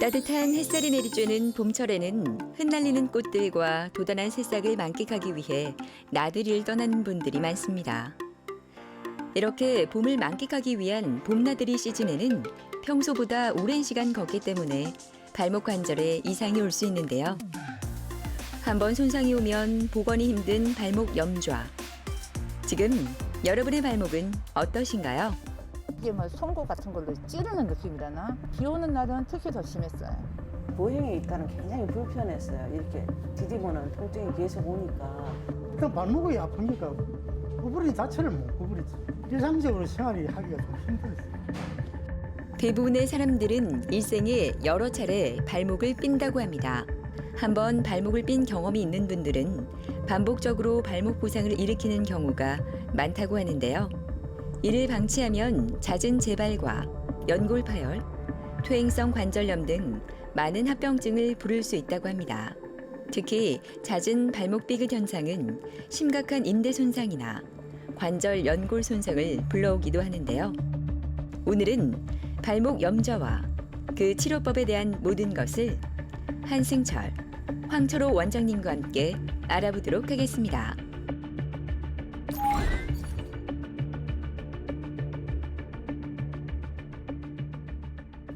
따뜻한 햇살이 내리쬐는 봄철에는 흩날리는 꽃들과 도단한 새싹을 만끽하기 위해 나들이를 떠나는 분들이 많습니다. 이렇게 봄을 만끽하기 위한 봄나들이 시즌에는 평소보다 오랜 시간 걷기 때문에 발목 관절에 이상이 올 수 있는데요. 한번 손상이 오면 복원이 힘든 발목 염좌. 지금 여러분의 발목은 어떠신가요? 이게 뭐 송곳 같은 걸로 찌르는 느낌이라나? 비 오는 날은 특히 더 심했어요. 보행에 있다는 굉장히 불편했어요. 이렇게 디디고는 통증이 계속 오니까. 일단 발목이 아프니까 구부리 자체를 못 구부리지. 일상적으로 생활이 하기가 좀 힘들었어요. 대부분의 사람들은 일생에 여러 차례 발목을 삔다고 합니다. 한번 발목을 삔 경험이 있는 분들은 반복적으로 발목 부상을 일으키는 경우가 많다고 하는데요. 이를 방치하면 잦은 재발과 연골 파열, 퇴행성 관절염 등 많은 합병증을 부를 수 있다고 합니다. 특히 잦은 발목 삐긋 현상은 심각한 인대 손상이나 관절 연골 손상을 불러오기도 하는데요. 오늘은 발목 염좌와 그 치료법에 대한 모든 것을 한승철, 황철호 원장님과 함께 알아보도록 하겠습니다.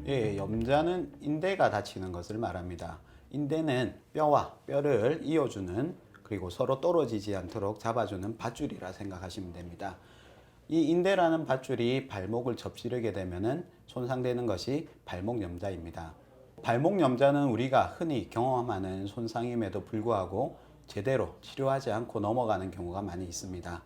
예, 염좌는 인대가 다치는 것을 말합니다. 인대는 뼈와 뼈를 이어주는 그리고 서로 떨어지지 않도록 잡아주는 밧줄이라 생각하시면 됩니다. 이 인대라는 밧줄이 발목을 접지르게 되면 손상되는 것이 발목 염좌입니다. 발목 염좌는 우리가 흔히 경험하는 손상임에도 불구하고 제대로 치료하지 않고 넘어가는 경우가 많이 있습니다.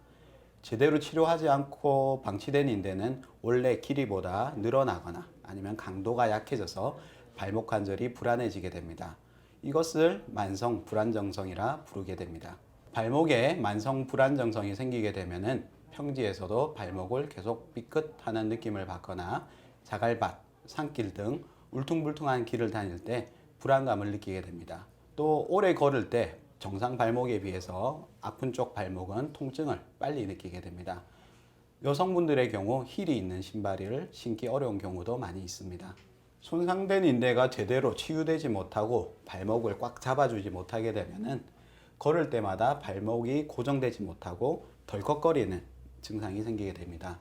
제대로 치료하지 않고 방치된 인대는 원래 길이보다 늘어나거나 아니면 강도가 약해져서 발목 관절이 불안해지게 됩니다. 이것을 만성 불안정성이라 부르게 됩니다. 발목에 만성 불안정성이 생기게 되면은 평지에서도 발목을 계속 삐끗하는 느낌을 받거나 자갈밭, 산길 등 울퉁불퉁한 길을 다닐 때 불안감을 느끼게 됩니다. 또 오래 걸을 때 정상 발목에 비해서 아픈 쪽 발목은 통증을 빨리 느끼게 됩니다. 여성분들의 경우 힐이 있는 신발을 신기 어려운 경우도 많이 있습니다. 손상된 인대가 제대로 치유되지 못하고 발목을 꽉 잡아주지 못하게 되면은 걸을 때마다 발목이 고정되지 못하고 덜컥거리는 증상이 생기게 됩니다.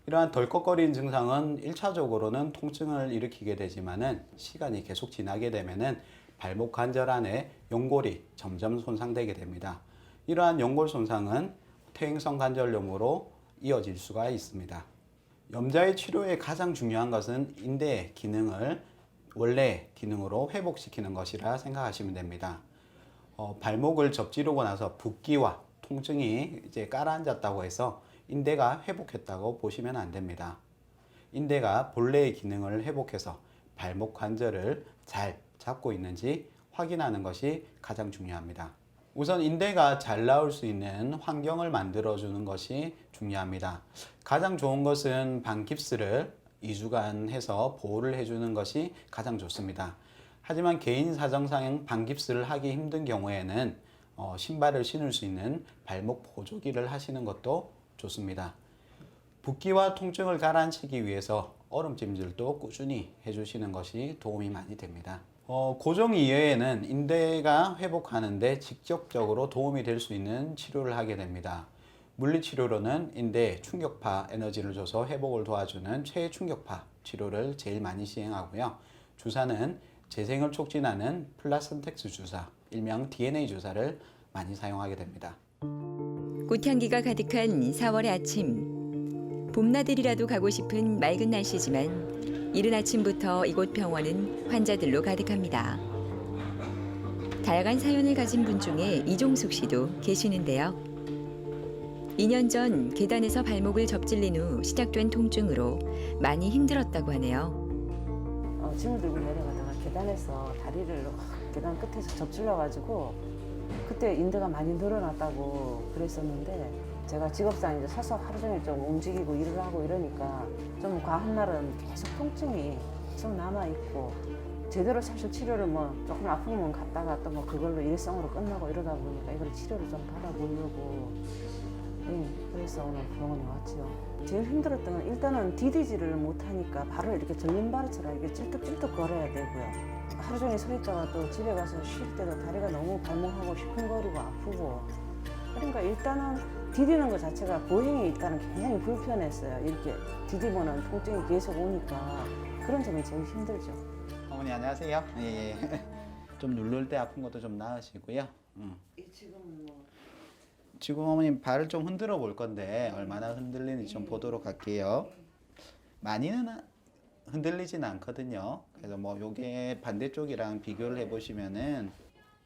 이러한 덜컥거리는 증상은 1차적으로는 통증을 일으키게 되지만은 시간이 계속 지나게 되면은 발목 관절 안에 연골이 점점 손상되게 됩니다. 이러한 연골 손상은 퇴행성 관절염으로 이어질 수가 있습니다. 염좌의 치료에 가장 중요한 것은 인대의 기능을 원래 기능으로 회복시키는 것이라 생각하시면 됩니다. 발목을 접지르고 나서 붓기와 통증이 이제 깔아앉았다고 해서 인대가 회복했다고 보시면 안 됩니다. 인대가 본래의 기능을 회복해서 발목 관절을 잘 잡고 있는지 확인하는 것이 가장 중요합니다. 우선 인대가 잘 나올 수 있는 환경을 만들어주는 것이 중요합니다. 가장 좋은 것은 반깁스를 2주간 해서 보호를 해주는 것이 가장 좋습니다. 하지만 개인 사정상 반깁스를 하기 힘든 경우에는 신발을 신을 수 있는 발목 보조기를 하시는 것도 좋습니다. 붓기와 통증을 가라앉히기 위해서 얼음찜질도 꾸준히 해주시는 것이 도움이 많이 됩니다. 고정 이외에는 인대가 회복하는데 직접적으로 도움이 될 수 있는 치료를 하게 됩니다. 물리치료로는 인대에 충격파 에너지를 줘서 회복을 도와주는 최충격파 치료를 제일 많이 시행하고요. 주사는 재생을 촉진하는 플라선텍스 주사, 일명 DNA 주사를 많이 사용하게 됩니다. 꽃향기가 가득한 4월의 아침. 봄나들이라도 가고 싶은 맑은 날씨지만 이른 아침부터 이곳 병원은 환자들로 가득합니다. 다양한 사연을 가진 분 중에 이종숙 씨도 계시는데요. 2년 전 계단에서 발목을 접질린 후 시작된 통증으로 많이 힘들었다고 하네요. 짐을 들고 내려가다가 계단에서 다리를 계단 끝에서 접질러가지고 그때 인대가 많이 늘어났다고 그랬었는데 제가 직업상 이제 서서 하루 종일 좀 움직이고 일을 하고 이러니까 좀 과한 날은 계속 통증이 좀 남아있고 제대로 사실 치료를 뭐 조금 아프면 갔다가 또 뭐 그걸로 일성으로 끝나고 이러다 보니까 이걸 치료를 좀 받아보려고 그래서 오늘 병원에 왔죠. 제일 힘들었던 건 일단은 디디지를 못하니까 발을 이렇게 절림발처럼 이렇게 찔뚝찔뚝 걸어야 되고요. 하루 종일 서 있다가 또 집에 가서 쉴 때도 다리가 너무 발목하고 시큰거리고 아프고 그러니까 일단은 디디는 것 자체가 보행이 일단은 굉장히 불편했어요. 이렇게 디디면은 통증이 계속 오니까 그런 점이 제일 힘들죠. 어머니 안녕하세요. 예. 좀 누를 때 아픈 것도 좀 나으시고요. 지금은 뭐 지금 어머님 발을 좀 흔들어 볼 건데 얼마나 흔들리는지 좀 보도록 할게요. 많이는 흔들리진 않거든요. 그래서 뭐 요게 반대쪽이랑 비교를 해보시면은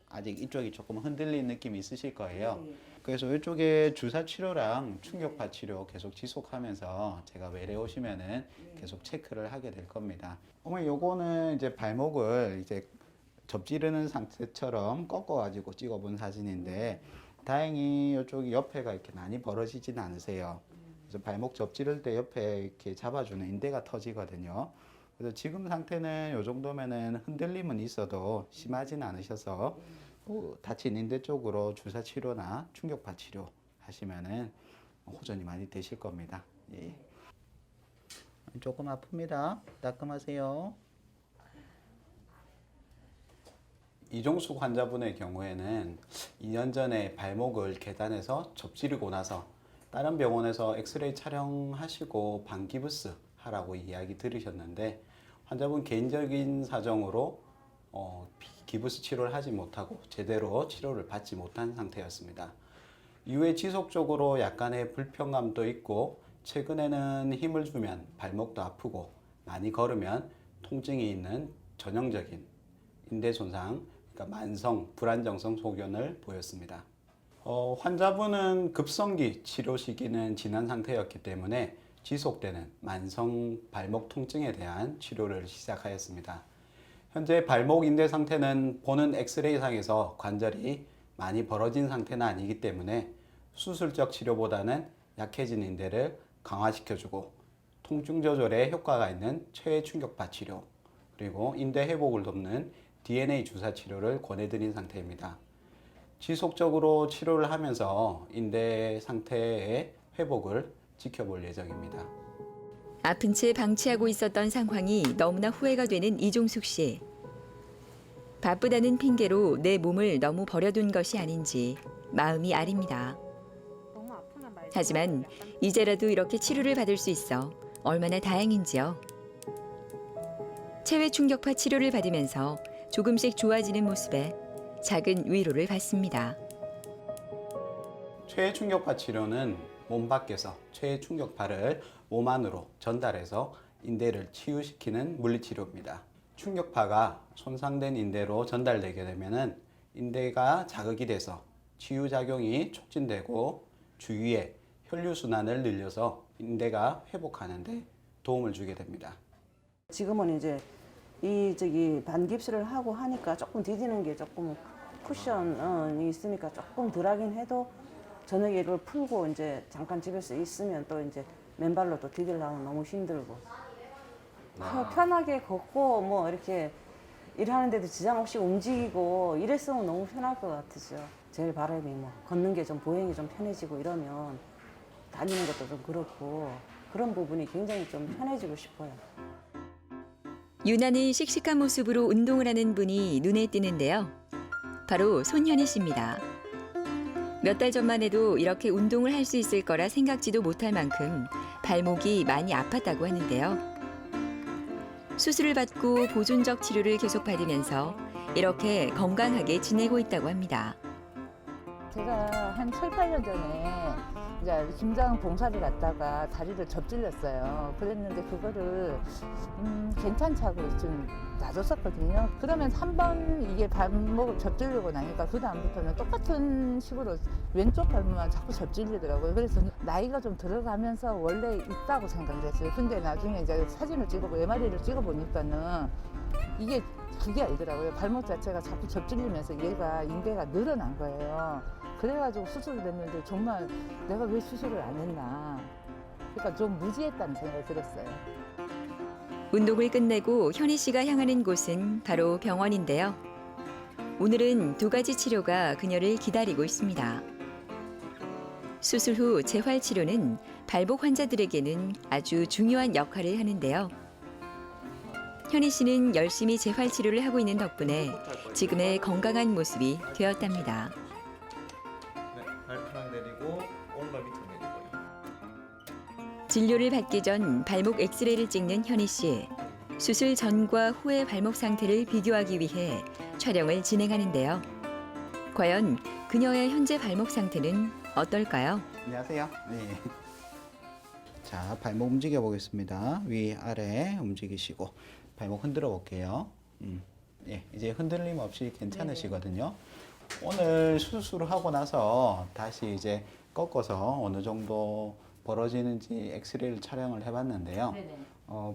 아직 이쪽이 조금 흔들리는 느낌이 있으실 거예요. 그래서 이쪽에 주사 치료랑 충격파 치료 계속 지속하면서 제가 외래 오시면은 계속 체크를 하게 될 겁니다. 어머니 요거는 이제 발목을 이제 접지르는 상태처럼 꺾어가지고 찍어본 사진인데 다행히 이쪽이 옆에가 이렇게 많이 벌어지진 않으세요. 그래서 발목 접지를 때 옆에 이렇게 잡아주는 인대가 터지거든요. 그래서 지금 상태는 이 정도면은 흔들림은 있어도 심하진 않으셔서 다친 인대 쪽으로 주사 치료나 충격파 치료 하시면은 호전이 많이 되실 겁니다. 예. 조금 아픕니다. 따끔하세요. 이종숙 환자분의 경우에는 2년 전에 발목을 계단에서 접지르고 나서 다른 병원에서 엑스레이 촬영하시고 반기부스 하라고 이야기 들으셨는데 환자분 개인적인 사정으로 기부스 치료를 하지 못하고 제대로 치료를 받지 못한 상태였습니다. 이후에 지속적으로 약간의 불편감도 있고 최근에는 힘을 주면 발목도 아프고 많이 걸으면 통증이 있는 전형적인 인대 손상, 그러니까 만성 불안정성 소견을 보였습니다. 환자분은 급성기 치료 시기는 지난 상태였기 때문에 지속되는 만성 발목 통증에 대한 치료를 시작하였습니다. 현재 발목 인대 상태는 보는 엑스레이상에서 관절이 많이 벌어진 상태는 아니기 때문에 수술적 치료보다는 약해진 인대를 강화시켜주고 통증 조절에 효과가 있는 최애 충격파 치료 그리고 인대 회복을 돕는 DNA 주사 치료를 권해드린 상태입니다. 지속적으로 치료를 하면서 인대 상태의 회복을 지켜볼 예정입니다. 아픈 채 방치하고 있었던 상황이 너무나 후회가 되는 이종숙 씨. 바쁘다는 핑계로 내 몸을 너무 버려둔 것이 아닌지 마음이 아립니다. 하지만 이제라도 이렇게 치료를 받을 수 있어 얼마나 다행인지요. 체외 충격파 치료를 받으면서 조금씩 좋아지는 모습에 작은 위로를 받습니다. 최애 충격파 치료는 몸 밖에서 최애 충격파를 몸 안으로 전달해서 인대를 치유시키는 물리치료입니다. 충격파가 손상된 인대로 전달되게 되면은 인대가 자극이 돼서 치유작용이 촉진되고 주위에 혈류순환을 늘려서 인대가 회복하는 데 도움을 주게 됩니다. 지금은 이제 반깁스를 하고 하니까 조금 디디는 게 조금 쿠션이 있으니까 조금 덜하긴 해도 저녁에 이걸 풀고 이제 잠깐 집에서 있으면 또 이제 맨발로 또 디디려면 너무 힘들고 편하게 걷고 뭐 이렇게 일하는데도 지장 없이 움직이고 이랬으면 너무 편할 것 같으죠. 제일 바람이 뭐 걷는 게 좀 보행이 좀 편해지고 이러면 다니는 것도 좀 그렇고 그런 부분이 굉장히 좀 편해지고 싶어요. 유난히 씩씩한 모습으로 운동을 하는 분이 눈에 띄는데요. 바로 손현희 씨입니다. 몇 달 전만 해도 이렇게 운동을 할 수 있을 거라 생각지도 못할 만큼 발목이 많이 아팠다고 하는데요. 수술을 받고 보존적 치료를 계속 받으면서 이렇게 건강하게 지내고 있다고 합니다. 제가 한 7, 8년 전에 이제 김장 봉사를 갔다가 다리를 접질렸어요. 그랬는데 그거를 괜찮다고 좀 놔뒀었거든요. 그러면 한 번 이게 발목을 접질리고 나니까 그 다음부터는 똑같은 식으로 왼쪽 발목만 자꾸 접질리더라고요. 그래서 나이가 좀 들어가면서 원래 있다고 생각을 했어요. 근데 나중에 이제 사진을 찍고 MRI를 찍어보니까는 이게 그게 아니더라고요. 발목 자체가 자꾸 접질리면서 얘가 인대가 늘어난 거예요. 그래가지고 수술을 했는데 정말 내가 왜 수술을 안 했나. 그러니까 좀 무지했다는 생각이 들었어요. 운동을 끝내고 현희 씨가 향하는 곳은 바로 병원인데요. 오늘은 2가지 치료가 그녀를 기다리고 있습니다. 수술 후 재활 치료는 발목 환자들에게는 아주 중요한 역할을 하는데요. 현희 씨는 열심히 재활 치료를 하고 있는 덕분에 지금의 건강한 모습이 되었답니다. 네, 발가락 내리고 오른발 밑으로 내리고요. 진료를 받기 전 발목 엑스레이를 찍는 현희 씨. 수술 전과 후의 발목 상태를 비교하기 위해 촬영을 진행하는데요. 과연 그녀의 현재 발목 상태는 어떨까요? 안녕하세요. 네. 자, 발목 움직여 보겠습니다. 위, 아래 움직이시고 발목 흔들어 볼게요. 예, 이제 흔들림 없이 괜찮으시거든요. 오늘 수술하고 나서 다시 이제 꺾어서 어느 정도 벌어지는지 엑스레이를 촬영을 해봤는데요.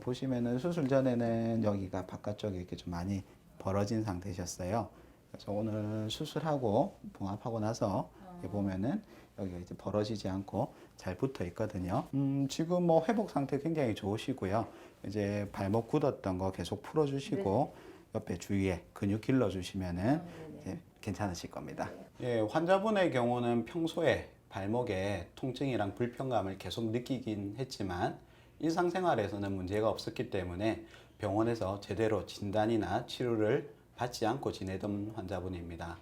보시면은 수술 전에는 여기가 바깥쪽에 이렇게 좀 많이 벌어진 상태셨어요. 그래서 오늘 수술하고 봉합하고 나서 이렇게 보면은 여기가 이제 벌어지지 않고 잘 붙어 있거든요. 지금 뭐 회복 상태 굉장히 좋으시고요. 이제 발목 굳었던 거 계속 풀어주시고 옆에 주위에 근육 길러주시면은 이제 괜찮으실 겁니다. 예, 환자분의 경우는 평소에 발목에 통증이랑 불편감을 계속 느끼긴 했지만 일상생활에서는 문제가 없었기 때문에 병원에서 제대로 진단이나 치료를 받지 않고 지내던 환자분입니다.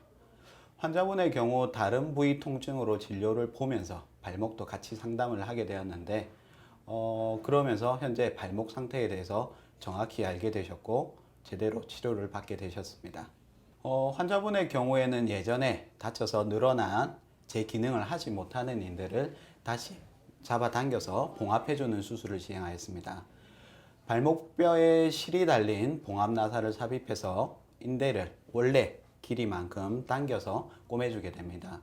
환자분의 경우 다른 부위 통증으로 진료를 보면서 발목도 같이 상담을 하게 되었는데 그러면서 현재 발목 상태에 대해서 정확히 알게 되셨고 제대로 치료를 받게 되셨습니다. 환자분의 경우에는 예전에 다쳐서 늘어난 제 기능을 하지 못하는 인대를 다시 잡아당겨서 봉합해주는 수술을 시행하였습니다. 발목뼈에 실이 달린 봉합나사를 삽입해서 인대를 원래 길이만큼 당겨서 꼬매주게 됩니다.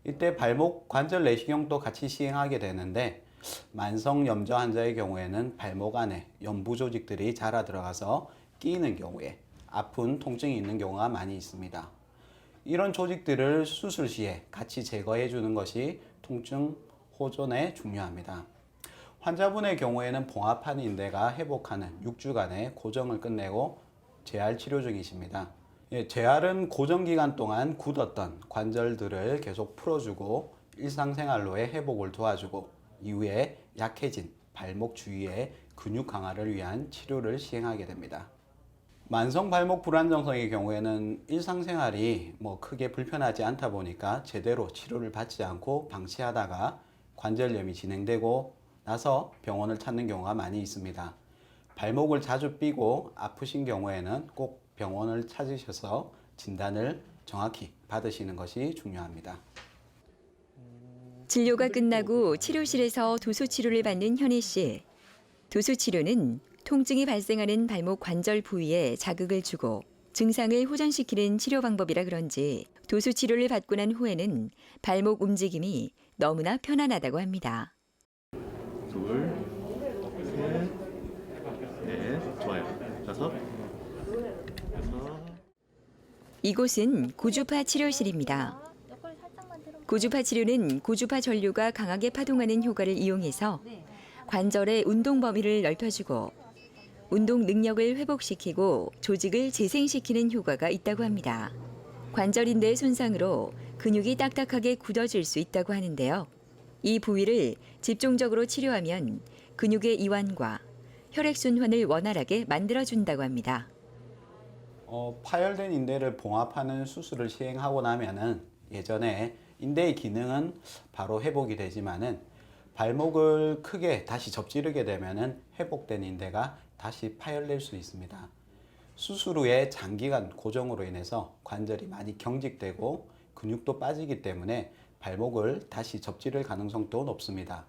이때 발목 관절 내시경도 같이 시행하게 되는데 만성 염좌 환자의 경우에는 발목 안에 연부 조직들이 자라 들어가서 끼이는 경우에 아픈 통증이 있는 경우가 많이 있습니다. 이런 조직들을 수술 시에 같이 제거해 주는 것이 통증 호전에 중요합니다. 환자분의 경우에는 봉합한 인대가 회복하는 6주간의 고정을 끝내고 재활 치료 중이십니다. 예, 재활은 고정 기간 동안 굳었던 관절들을 계속 풀어주고 일상생활로의 회복을 도와주고 이후에 약해진 발목 주위의 근육 강화를 위한 치료를 시행하게 됩니다. 만성 발목 불안정성의 경우에는 일상생활이 크게 불편하지 않다 보니까 제대로 치료를 받지 않고 방치하다가 관절염이 진행되고 나서 병원을 찾는 경우가 많이 있습니다. 발목을 자주 삐고 아프신 경우에는 꼭 병원을 찾으셔서 진단을 정확히 받으시는 것이 중요합니다. 진료가 끝나고 치료실에서 도수 치료를 받는 현희 씨. 도수 치료는 통증이 발생하는 발목 관절 부위에 자극을 주고 증상을 호전시키는 치료 방법이라 그런지 도수 치료를 받고 난 후에는 발목 움직임이 너무나 편안하다고 합니다. 둘, 셋, 넷, 좋아요. 다섯, 여섯. 이곳은 고주파 치료실입니다. 고주파 치료는 고주파 전류가 강하게 파동하는 효과를 이용해서 관절의 운동 범위를 넓혀주고 운동 능력을 회복시키고 조직을 재생시키는 효과가 있다고 합니다. 관절인대의 손상으로 근육이 딱딱하게 굳어질 수 있다고 하는데요. 이 부위를 집중적으로 치료하면 근육의 이완과 혈액순환을 원활하게 만들어준다고 합니다. 파열된 인대를 봉합하는 수술을 시행하고 나면은 예전에 인대의 기능은 바로 회복이 되지만은 발목을 크게 다시 접지르게 되면은 회복된 인대가 다시 파열될 수 있습니다. 수술 후에 장기간 고정으로 인해서 관절이 많이 경직되고 근육도 빠지기 때문에 발목을 다시 접지를 가능성도 높습니다.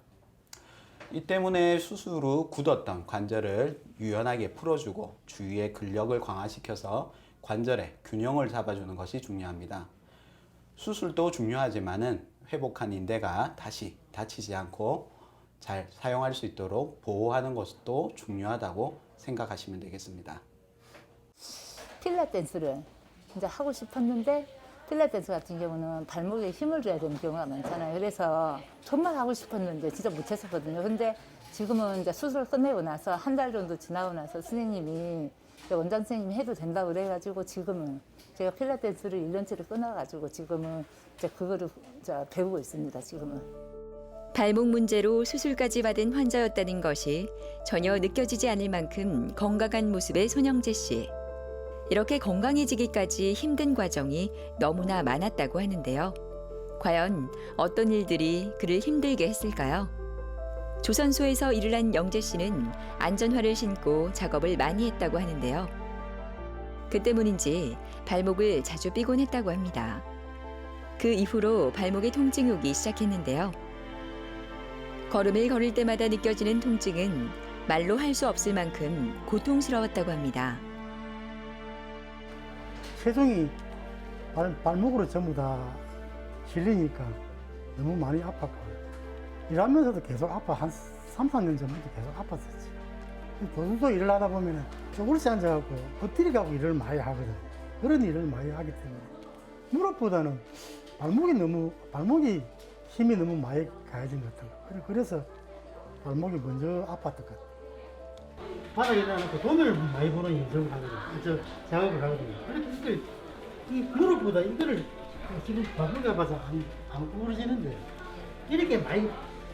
이 때문에 수술 후 굳었던 관절을 유연하게 풀어주고 주위의 근력을 강화시켜서 관절의 균형을 잡아주는 것이 중요합니다. 수술도 중요하지만은 회복한 인대가 다시 다치지 않고 잘 사용할 수 있도록 보호하는 것도 중요하다고 생각하시면 되겠습니다. 필라테스를 이제 하고 싶었는데 필라테스 같은 경우는 발목에 힘을 줘야 되는 경우가 많잖아요. 그래서 정말 하고 싶었는데 진짜 못했었거든요. 근데 지금은 이제 수술 끝내고 나서 한 달 정도 지나고 나서 선생님이 원장 선생님이 해도 된다고 그래가지고 지금은 제가 필라테스를 1년치를 끊어가지고 지금은 이제 그거를 배우고 있습니다. 지금은. 발목 문제로 수술까지 받은 환자였다는 것이 전혀 느껴지지 않을 만큼 건강한 모습의 손영재 씨. 이렇게 건강해지기까지 힘든 과정이 너무나 많았다고 하는데요. 과연 어떤 일들이 그를 힘들게 했을까요? 조선소에서 일을 한 영재 씨는 안전화를 신고 작업을 많이 했다고 하는데요. 그 때문인지 발목을 자주 삐곤 했다고 합니다. 그 이후로 발목의 통증이 오기 시작했는데요. 걸음을 걸을 때마다 느껴지는 통증은 말로 할 수 없을 만큼 고통스러웠다고 합니다. 체중이 발목으로 전부 다 실리니까 너무 많이 아팠고 일하면서도 계속 한 3, 4년 전부터 계속 아팠었지. 조선소 일을 하다 보면 쪼그리지 앉아갖고 엎드리가고 일을 많이 하거든. 그런 일을 많이 하기 때문에 무릎보다는 발목이 힘이 너무 많이 가해진 것 같아요. 그래서 발목이 먼저 아팠던 것 같아요. 바닥에 일어나고 돈을 많이 버는 인생을 하거든요. 작업을 하거든요. 그래서 이 무릎보다 이거를 지금 발목이 아파서 안 구부러지는데 이렇게 많이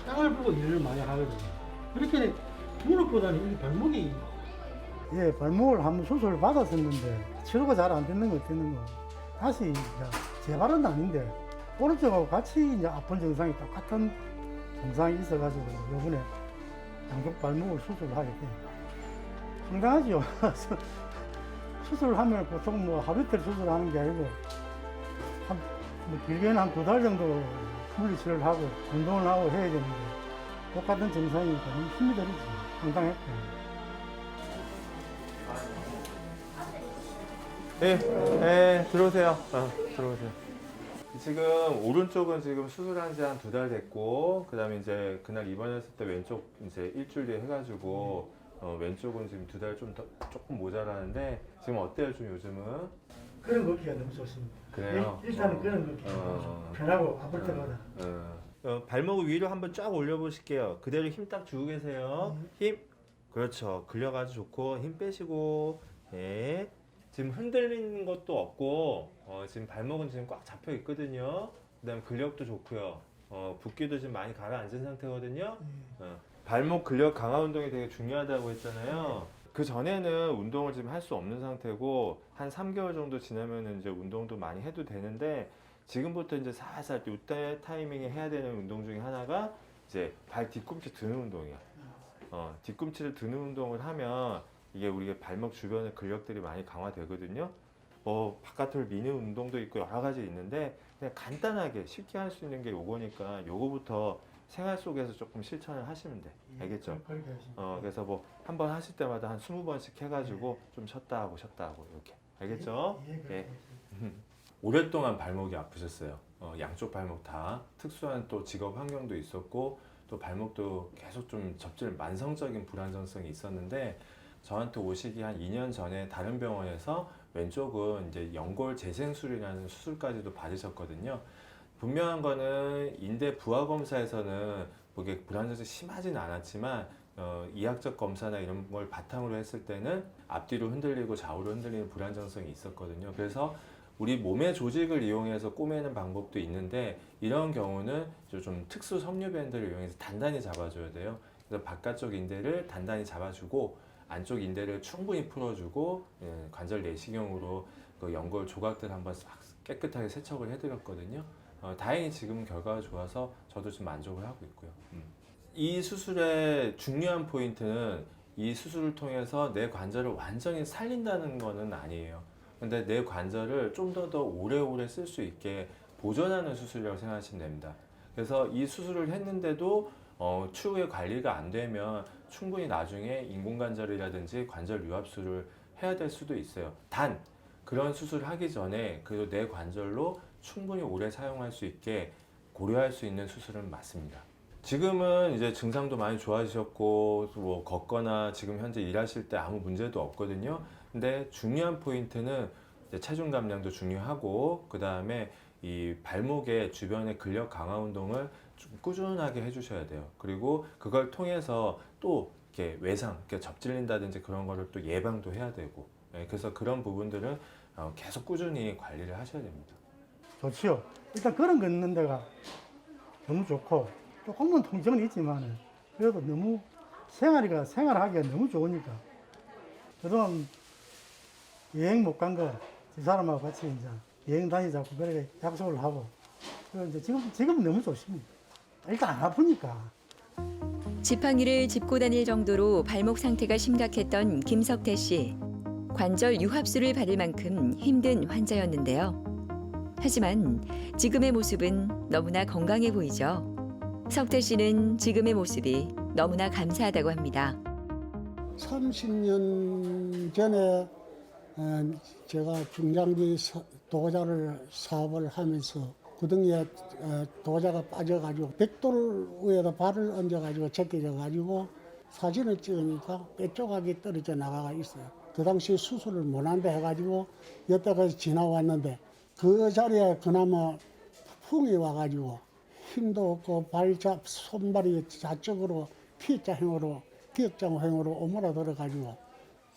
땅을 보고 일을 많이 하거든요. 그렇게 무릎보다는 이 발목이 발목을 한번 수술을 받았었는데 치료가 잘 안 됐는 거 어땠는 거 다시 이제 재발은 아닌데 오른쪽하고 같이 이제 아픈 증상이 똑같은 증상이 있어가지고 이번에 양쪽 발목을 수술을 하게 돼요. 상당하죠. 수술을 하면 보통 뭐 하루 이틀 수술하는 게 아니고 길게는 한 2달 정도 물리치료를 하고 운동을 하고 해야 되는데 똑같은 증상이니까 너무 힘이 들지. 상당했고. 네, 들어오세요. 들어오세요. 지금 오른쪽은 지금 수술한 지 한 2달 됐고, 그다음에 이제 그날 입원했을 때 왼쪽 이제 일주일 뒤에 해가지고 왼쪽은 지금 2달 조금 모자라는데 지금 어때요, 좀 요즘은? 그런 걷기가 너무 좋습니다. 그래요? 일단은 그런 걷기가 편하고 아플 때마다. 발목을 위로 한번 쫙 올려보실게요. 그대로 힘 딱 주고 계세요. 힘. 그렇죠. 근력 아주 좋고 힘 빼시고. 네. 지금 흔들리는 것도 없고 지금 발목은 지금 꽉 잡혀 있거든요. 그다음에 근력도 좋고요. 붓기도 지금 많이 가라앉은 상태거든요. 발목 근력 강화 운동이 되게 중요하다고 했잖아요. 그 전에는 운동을 지금 할 수 없는 상태고 한 3개월 정도 지나면은 이제 운동도 많이 해도 되는데 지금부터 이제 살살 이때 타이밍에 해야 되는 운동 중에 하나가 이제 발 뒤꿈치 드는 운동이야. 뒤꿈치를 드는 운동을 하면 이게 우리가 발목 주변의 근력들이 많이 강화되거든요. 바깥을 미는 운동도 있고 여러 가지 있는데 그냥 간단하게 쉽게 할 수 있는 게 요거니까 요거부터 생활 속에서 조금 실천을 하시면 돼. 알겠죠? 그래서 뭐 한 번 하실 때마다 한 20번씩 해가지고 좀 쉬었다 하고 이렇게. 알겠죠? 예. 오랫동안 발목이 아프셨어요. 양쪽 발목 다 특수한 또 직업 환경도 있었고 또 발목도 계속 좀 만성적인 불안정성이 있었는데 저한테 오시기 한 2년 전에 다른 병원에서 왼쪽은 이제 연골 재생술이라는 수술까지도 받으셨거든요. 분명한 거는 인대 부하 검사에서는 그게 불안정성이 심하진 않았지만 이학적 검사나 이런 걸 바탕으로 했을 때는 앞뒤로 흔들리고 좌우로 흔들리는 불안정성이 있었거든요. 그래서 우리 몸의 조직을 이용해서 꼬매는 방법도 있는데 이런 경우는 좀 특수 섬유 밴드를 이용해서 단단히 잡아줘야 돼요. 그래서 바깥쪽 인대를 단단히 잡아주고 안쪽 인대를 충분히 풀어주고 관절 내시경으로 그 연골 조각들 한번 싹 깨끗하게 세척을 해드렸거든요. 다행히 지금 결과가 좋아서 저도 좀 만족을 하고 있고요. 이 수술의 중요한 포인트는 이 수술을 통해서 내 관절을 완전히 살린다는 거는 아니에요. 근데 내 관절을 좀 더 오래오래 쓸 수 있게 보존하는 수술이라고 생각하시면 됩니다. 그래서 이 수술을 했는데도 추후에 관리가 안 되면 충분히 나중에 인공관절이라든지 관절 유압술을 해야 될 수도 있어요. 단 그런 수술을 하기 전에 그래도 내 관절로 충분히 오래 사용할 수 있게 고려할 수 있는 수술은 맞습니다. 지금은 이제 증상도 많이 좋아지셨고 뭐 걷거나 지금 현재 일하실 때 아무 문제도 없거든요. 근데 중요한 포인트는 이제 체중 감량도 중요하고 그 다음에 이 발목의 주변의 근력 강화 운동을 좀 꾸준하게 해주셔야 돼요. 그리고 그걸 통해서 또 이렇게 외상, 이렇게 접질린다든지 그런 거를 또 예방도 해야 되고, 그래서 그런 부분들은 계속 꾸준히 관리를 하셔야 됩니다. 좋지요. 일단 그런 걷는 데가 너무 좋고 조금은 통증은 있지만 그래도 너무 생활하기가 너무 좋으니까 그동안 여행 못 간 거 이 사람하고 같이 이제 여행 다니자고 그렇게 약속을 하고 그래서 이제 지금 너무 좋습니다. 일단 안 아프니까. 지팡이를 짚고 다닐 정도로 발목 상태가 심각했던 김석태 씨. 관절 유합수를 받을 만큼 힘든 환자였는데요. 하지만 지금의 모습은 너무나 건강해 보이죠. 석태 씨는 지금의 모습이 너무나 감사하다고 합니다. 30년 전에 제가 중장비 도자를 사업을 하면서 구덩이에 도자가 빠져가지고 벽돌 위에다 발을 얹어가지고 제껴져가지고 사진을 찍으니까 뼈 조각이 떨어져 나가 있어요. 그 당시 수술을 못한다 해가지고 여태까지 지나왔는데 그 자리에 그나마 풍이 와가지고 힘도 없고 손발이 좌측으로 P자형으로 기역장형으로 오므라들어가지고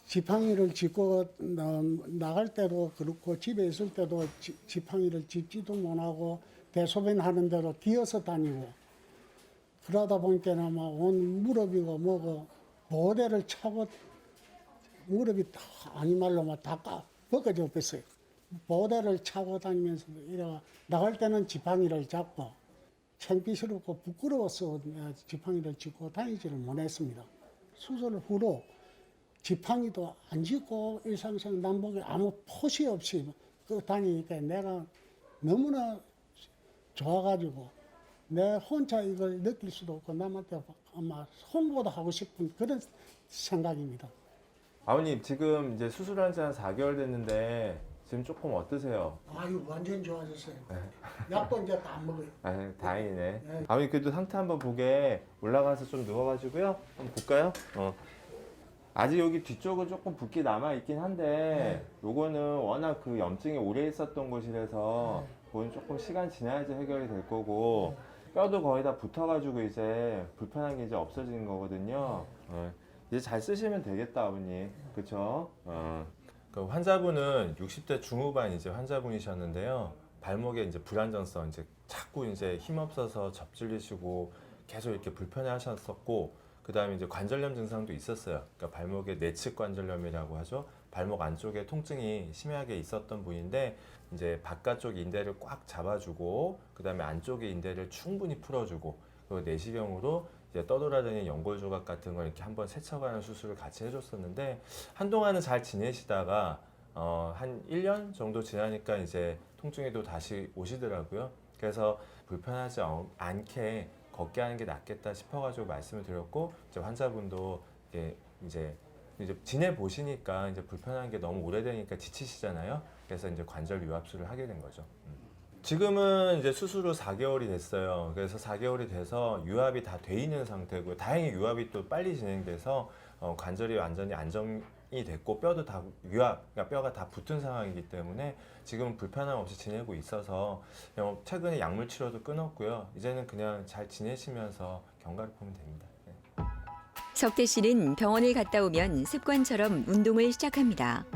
지팡이를 짚고 나갈 때도 그렇고 집에 있을 때도 지팡이를 짚지도 못하고 대소변 하는 대로 기어서 다니고 그러다 보니까 아마 온 무릎이고 뭐고 보호대를 차고 무릎이 아니말로 다 벗겨져 버렸어요. 보호대를 차고 다니면서 이래 나갈 때는 지팡이를 잡고 창피스럽고 부끄러워서 지팡이를 짚고 다니지를 못했습니다. 수술 후로 지팡이도 안 짚고 일상생 남북에 아무 포시 없이 다니니까 내가 너무나 좋아가지고 내 혼자 이걸 느낄 수도 없고 남한테 아마 홍보도 하고 싶은 그런 생각입니다. 아버님 지금 이제 수술한 지 한 4개월 됐는데 지금 조금 어떠세요? 아유 완전 좋아졌어요. 약도 이제 다 안 먹어요. 아, 다행이네. 네. 아버님 그래도 상태 한번 보게 올라가서 좀 누워가지고요. 한번 볼까요? 아직 여기 뒤쪽은 조금 붓기 남아 있긴 한데 요거는 워낙 그 염증이 오래 있었던 곳이라서 그건 조금 시간 지나야지 해결이 될 거고 뼈도 거의 다 붙어가지고 이제 불편한 게 이제 없어지는 거거든요. 이제 잘 쓰시면 되겠다 아버님. 그쵸? 그 환자분은 60대 중후반 이제 환자분이셨는데요. 발목에 이제 불안정성 이제 자꾸 이제 힘없어서 접질리시고 계속 이렇게 불편해 하셨었고 그 다음에 이제 관절염 증상도 있었어요. 그러니까 발목에 내측 관절염이라고 하죠. 발목 안쪽에 통증이 심하게 있었던 분인데 이제 바깥쪽 인대를 꽉 잡아주고 그 다음에 안쪽의 인대를 충분히 풀어주고 그리고 내시경으로 이제 떠돌아다니는 연골 조각 같은 걸 이렇게 한번 세척하는 수술을 같이 해줬었는데 한동안은 잘 지내시다가 한 1년 정도 지나니까 이제 통증이 또 다시 오시더라고요. 그래서 불편하지 않게 걷게 하는 게 낫겠다 싶어가지고 말씀을 드렸고 이제 환자분도 이제 지내 보시니까 이제 불편한 게 너무 오래되니까 지치시잖아요. 그래서 이제 관절 유합수를 하게 된 거죠. 지금은 이제 수술 후 4개월이 됐어요. 그래서 4개월이 돼서 유합이 다 돼 있는 상태고요. 다행히 유합이 또 빨리 진행돼서 관절이 완전히 안정이 됐고 뼈도 다 그러니까 뼈가 다 붙은 상황이기 때문에 지금 불편함 없이 지내고 있어서 최근에 약물 치료도 끊었고요. 이제는 그냥 잘 지내시면서 견과류 보면 됩니다. 네. 석태 씨는 병원을 갔다 오면 습관처럼 운동을 시작합니다.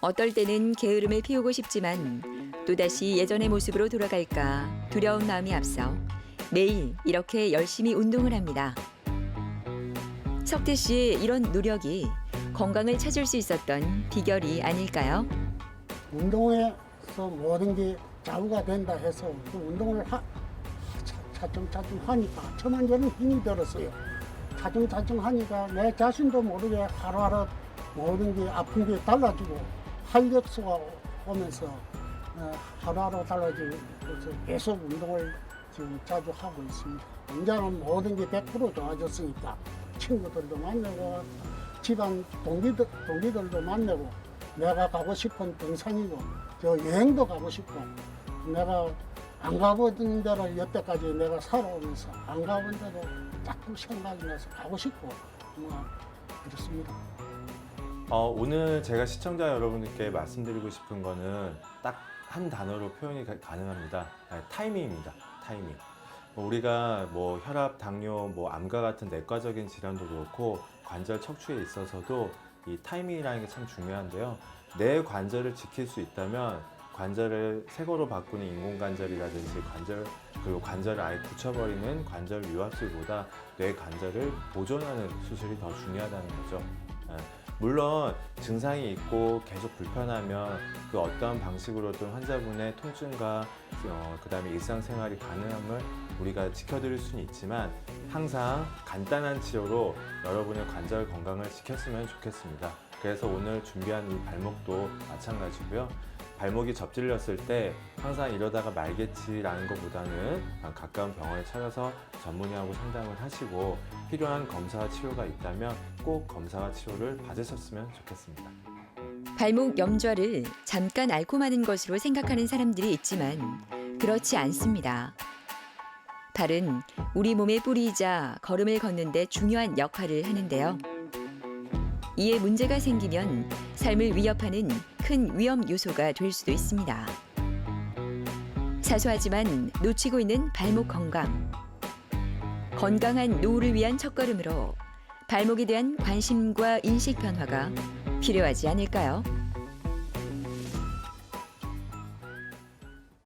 어떨 때는 게으름을 피우고 싶지만 또다시 예전의 모습으로 돌아갈까 두려운 마음이 앞서 매일 이렇게 열심히 운동을 합니다. 석태 씨의 이런 노력이 건강을 찾을 수 있었던 비결이 아닐까요? 운동에서 모든 게 좌우가 된다 해서 그 운동을 차츰차츰 하니까 처음에는 힘이 들었어요. 차츰차츰 하니까 내 자신도 모르게 하루하루 모든 게 아픈 게 달라지고 활력소가 오면서 하루하루 달라지고 그래서 계속 운동을 지금 자주 하고 있습니다. 이제는 모든 게 100% 좋아졌으니까 친구들도 만나고 집안 동기들도 만나고 내가 가고 싶은 등산이고 저 여행도 가고 싶고 내가 안 가보던 데를 여태까지 내가 살아오면서 안 가본 데도 자꾸 생각이 나서 가고 싶고 뭐 그렇습니다. 오늘 제가 시청자 여러분들께 말씀드리고 싶은 거는 딱 한 단어로 표현이 가능합니다. 타이밍입니다. 타이밍. 우리가 뭐 혈압, 당뇨, 뭐 암과 같은 내과적인 질환도 그렇고 관절 척추에 있어서도 이 타이밍이라는 게 참 중요한데요. 내 관절을 지킬 수 있다면 관절을 새 거로 바꾸는 인공관절이라든지 그리고 관절을 아예 굳혀버리는 관절 유압술보다 뇌 관절을 보존하는 수술이 더 중요하다는 거죠. 물론 증상이 있고 계속 불편하면 그 어떠한 방식으로든 환자분의 통증과 그다음에 일상생활이 가능함을 우리가 지켜드릴 수는 있지만 항상 간단한 치료로 여러분의 관절 건강을 지켰으면 좋겠습니다. 그래서 오늘 준비한 이 발목도 마찬가지고요. 발목이 접질렸을 때 항상 이러다가 말겠지라는 것보다는 가까운 병원에 찾아서 전문의하고 상담을 하시고 필요한 검사와 치료가 있다면 꼭 검사와 치료를 받으셨으면 좋겠습니다. 발목 염좌를 잠깐 앓고 마는 것으로 생각하는 사람들이 있지만 그렇지 않습니다. 발은 우리 몸의 뿌리이자 걸음을 걷는 데 중요한 역할을 하는데요. 이에 문제가 생기면 삶을 위협하는 큰 위험 요소가 될 수도 있습니다. 사소하지만 놓치고 있는 발목 건강. 건강한 노후를 위한 첫걸음으로 발목에 대한 관심과 인식 변화가 필요하지 않을까요?